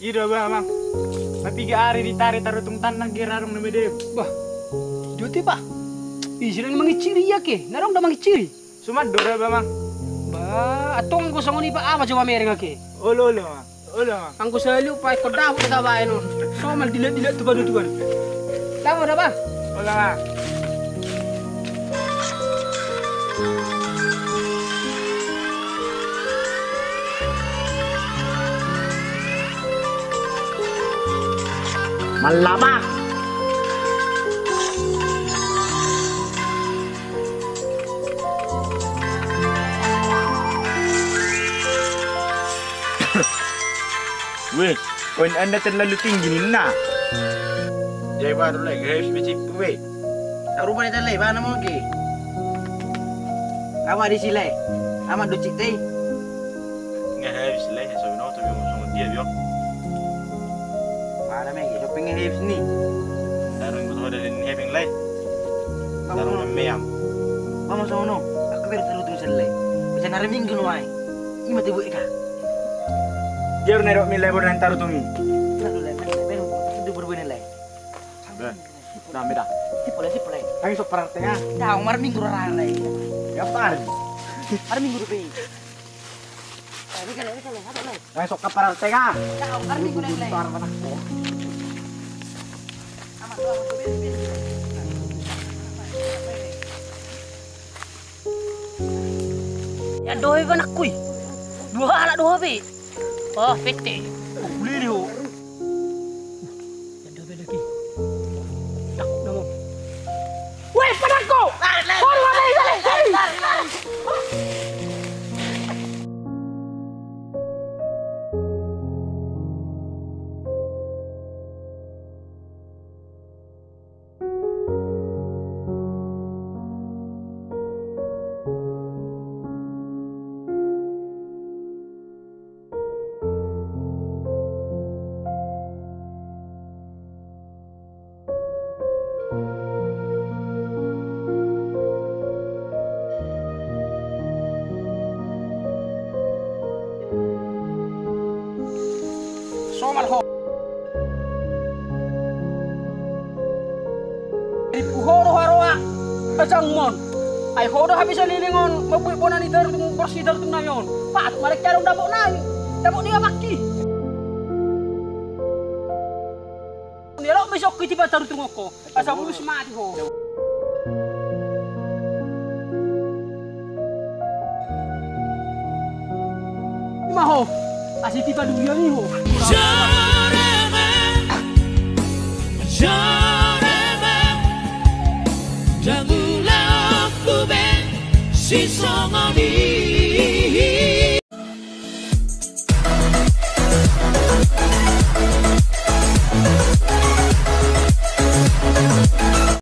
Ida ba mang. Mapiga ari ditari tarutung tanang girarong na medem. Bah, duti pa. Isilang mangiciri ya ke, narong da mangiciri. Sumadura ba mang. Ba, atong ko sa nguni pa ama jawa mereng ke. Olo mang. Olo mang. Ang ko sa liu pa ko daw ta bae no. So mal dilat tu tuan. Tahu dah ba? Ola mang. Malama. Weh, koin Anda terlalu tinggi ni nak. Jai baru lagi harus bicip weh. Rumah ni terlai mana mau ke? Awak di sini. Amat do cik teh. Nggak habis lah, so no tu yang dia biok. Mana megi shopping ni habis ni. Darun betul ada ni having light. Kamu Darun meyam. Mama sono. Aku baru terus tu selai. Bisa nari minggu nuai. Ima tibu eka. Dia nerok milai bodan taruh tungi. Lalu lai, baru itu berbunyi lai. Dah beda. Sipolai. Kami sok perhatian. Dah, umar minggu rara lai. Kapan? Hari minggu rupi. Ini kalau ada lai. Kami sok perhatian. Dah, hari minggu lai. Tar mana? Amat tu. Ya doy ba nakuy? Dua anak dua be. Oh, pete. Oh, boleh dia. Ada be lagi. Tak namo. Weh, padangko. Hormat lari. Somal ho. Ipuhoro haroa. Ajang mon. Ay hodo habis lilingon mabuy po na ni dar tung prosedur tung nayon. Pat marek carong dabok nang. Dabok ni maki. Ni lo besok kiti ba taru tung ko. Asa bulus mati ho. Maho. Asiti pa duya ni ho. Jangan lupa si songo ni.